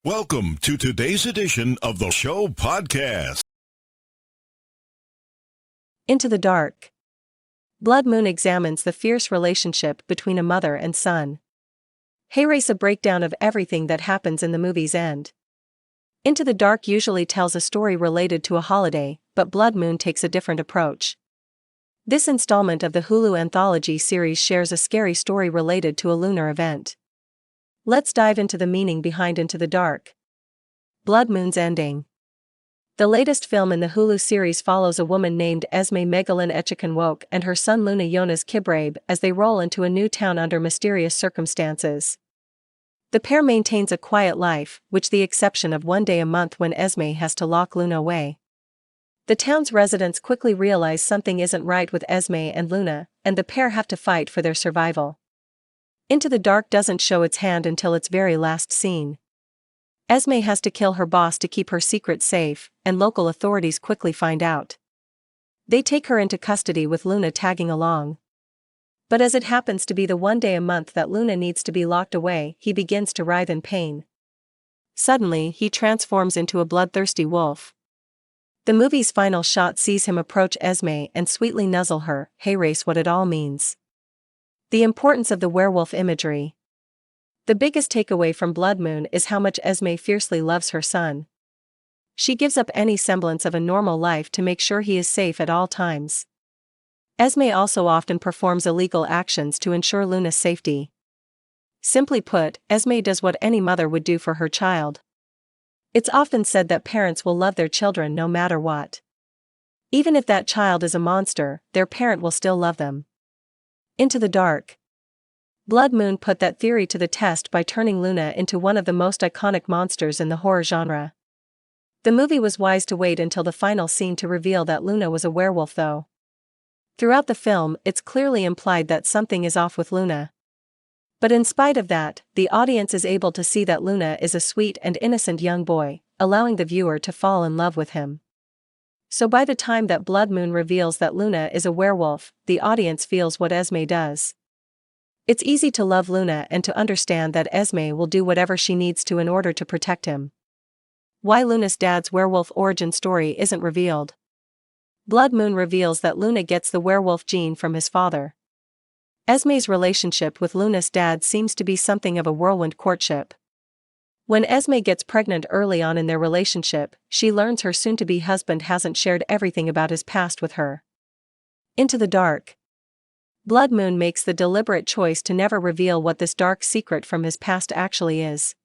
Welcome to today's edition of the show podcast. Into the Dark. Blood Moon examines the fierce relationship between a mother and son. Here's a breakdown of everything that happens in the movie's end. Into the Dark usually tells a story related to a holiday, but Blood Moon takes a different approach. This installment of the Hulu anthology series shares a scary story related to a lunar event. Let's dive into the meaning behind Into the Dark. Blood Moon's ending. The latest film in the Hulu series follows a woman named Esme Megalyn Echiku and her son Luna Jonas Kibrabe as they roll into a new town under mysterious circumstances. The pair maintains a quiet life, with the exception of one day a month when Esme has to lock Luna away. The town's residents quickly realize something isn't right with Esme and Luna, and the pair have to fight for their survival. Into the Dark doesn't show its hand until its very last scene. Esme has to kill her boss to keep her secret safe, and local authorities quickly find out. They take her into custody with Luna tagging along. But as it happens to be the one day a month that Luna needs to be locked away, he begins to writhe in pain. Suddenly, he transforms into a bloodthirsty wolf. The movie's final shot sees him approach Esme and sweetly nuzzle her. Here's what it all means. The importance of the werewolf imagery. The biggest takeaway from Blood Moon is how much Esme fiercely loves her son. She gives up any semblance of a normal life to make sure he is safe at all times. Esme also often performs illegal actions to ensure Luna's safety. Simply put, Esme does what any mother would do for her child. It's often said that parents will love their children no matter what. Even if that child is a monster, their parent will still love them. Into the Dark. Blood Moon put that theory to the test by turning Luna into one of the most iconic monsters in the horror genre. The movie was wise to wait until the final scene to reveal that Luna was a werewolf though. Throughout the film, it's clearly implied that something is off with Luna. But in spite of that, the audience is able to see that Luna is a sweet and innocent young boy, allowing the viewer to fall in love with him. So by the time that Blood Moon reveals that Luna is a werewolf, the audience feels what Esme does. It's easy to love Luna and to understand that Esme will do whatever she needs to in order to protect him. Why Luna's dad's werewolf origin story isn't revealed. Blood Moon reveals that Luna gets the werewolf gene from his father. Esme's relationship with Luna's dad seems to be something of a whirlwind courtship. When Esme gets pregnant early on in their relationship, she learns her soon-to-be husband hasn't shared everything about his past with her. Into the Dark. Blood Moon makes the deliberate choice to never reveal what this dark secret from his past actually is.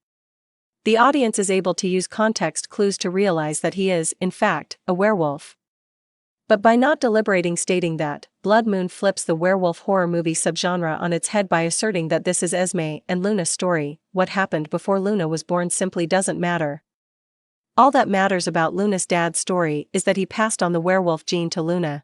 The audience is able to use context clues to realize that he is, in fact, a werewolf. But by not deliberating stating that, Blood Moon flips the werewolf horror movie subgenre on its head by asserting that this is Esme and Luna's story. What happened before Luna was born simply doesn't matter. All that matters about Luna's dad's story is that he passed on the werewolf gene to Luna.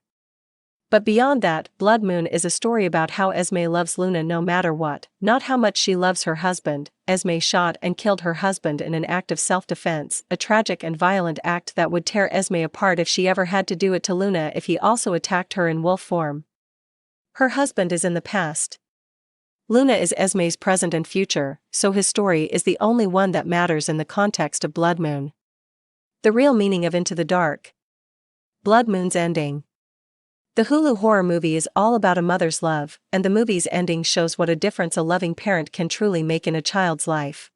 But beyond that, Blood Moon is a story about how Esme loves Luna no matter what, not how much she loves her husband. Esme shot and killed her husband in an act of self-defense, a tragic and violent act that would tear Esme apart if she ever had to do it to Luna if he also attacked her in wolf form. Her husband is in the past. Luna is Esme's present and future, so his story is the only one that matters in the context of Blood Moon. The real meaning of Into the Dark. Blood Moon's ending. The Hulu horror movie is all about a mother's love, and the movie's ending shows what a difference a loving parent can truly make in a child's life.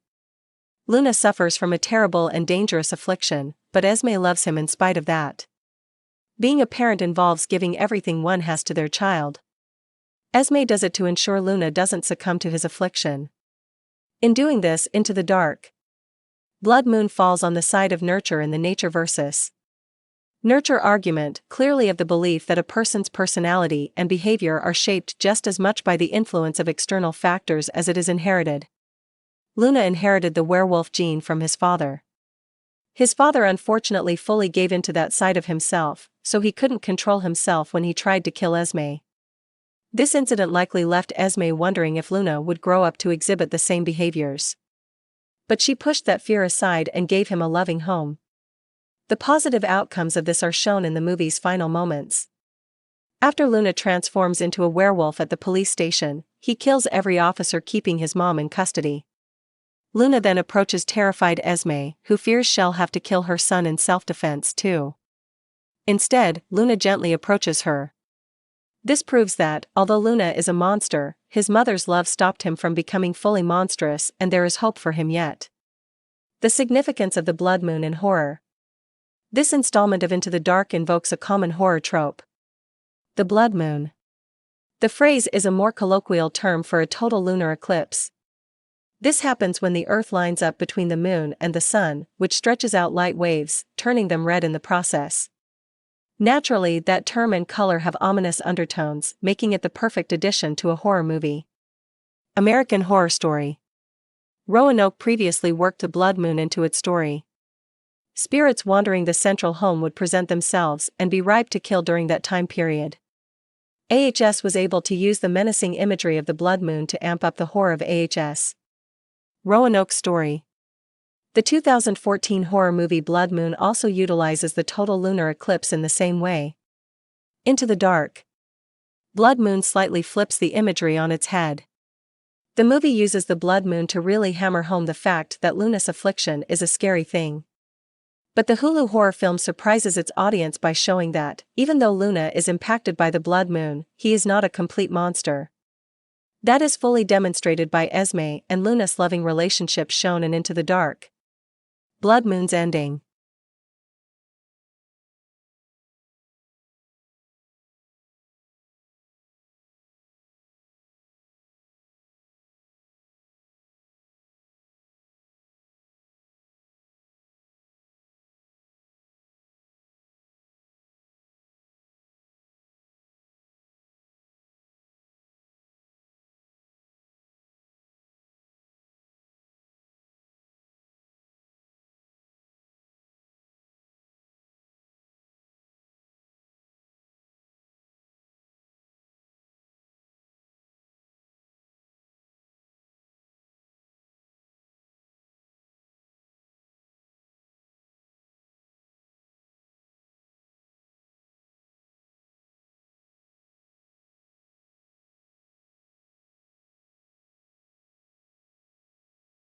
Luna suffers from a terrible and dangerous affliction, but Esme loves him in spite of that. Being a parent involves giving everything one has to their child. Esme does it to ensure Luna doesn't succumb to his affliction. In doing this, Into the Dark. Blood Moon falls on the side of nurture in the nature versus nurture argument, clearly of the belief that a person's personality and behavior are shaped just as much by the influence of external factors as it is inherited. Luna inherited the werewolf gene from his father. His father unfortunately fully gave into that side of himself, so he couldn't control himself when he tried to kill Esme. This incident likely left Esme wondering if Luna would grow up to exhibit the same behaviors. But she pushed that fear aside and gave him a loving home. The positive outcomes of this are shown in the movie's final moments. After Luna transforms into a werewolf at the police station, he kills every officer keeping his mom in custody. Luna then approaches terrified Esme, who fears she'll have to kill her son in self-defense too. Instead, Luna gently approaches her. This proves that, although Luna is a monster, his mother's love stopped him from becoming fully monstrous, and there is hope for him yet. The significance of the blood moon in horror. This installment of Into the Dark invokes a common horror trope. The blood moon. The phrase is a more colloquial term for a total lunar eclipse. This happens when the Earth lines up between the moon and the sun, which stretches out light waves, turning them red in the process. Naturally, that term and color have ominous undertones, making it the perfect addition to a horror movie. American Horror Story. Roanoke previously worked the blood moon into its story. Spirits wandering the central home would present themselves and be ripe to kill during that time period. AHS was able to use the menacing imagery of the blood moon to amp up the horror of AHS. Roanoke Story. The 2014 horror movie Blood Moon also utilizes the total lunar eclipse in the same way. Into the Dark. Blood Moon slightly flips the imagery on its head. The movie uses the blood moon to really hammer home the fact that Luna's affliction is a scary thing. But the Hulu horror film surprises its audience by showing that, even though Luna is impacted by the blood moon, he is not a complete monster. That is fully demonstrated by Esme and Luna's loving relationship shown in Into the Dark. Blood Moon's ending.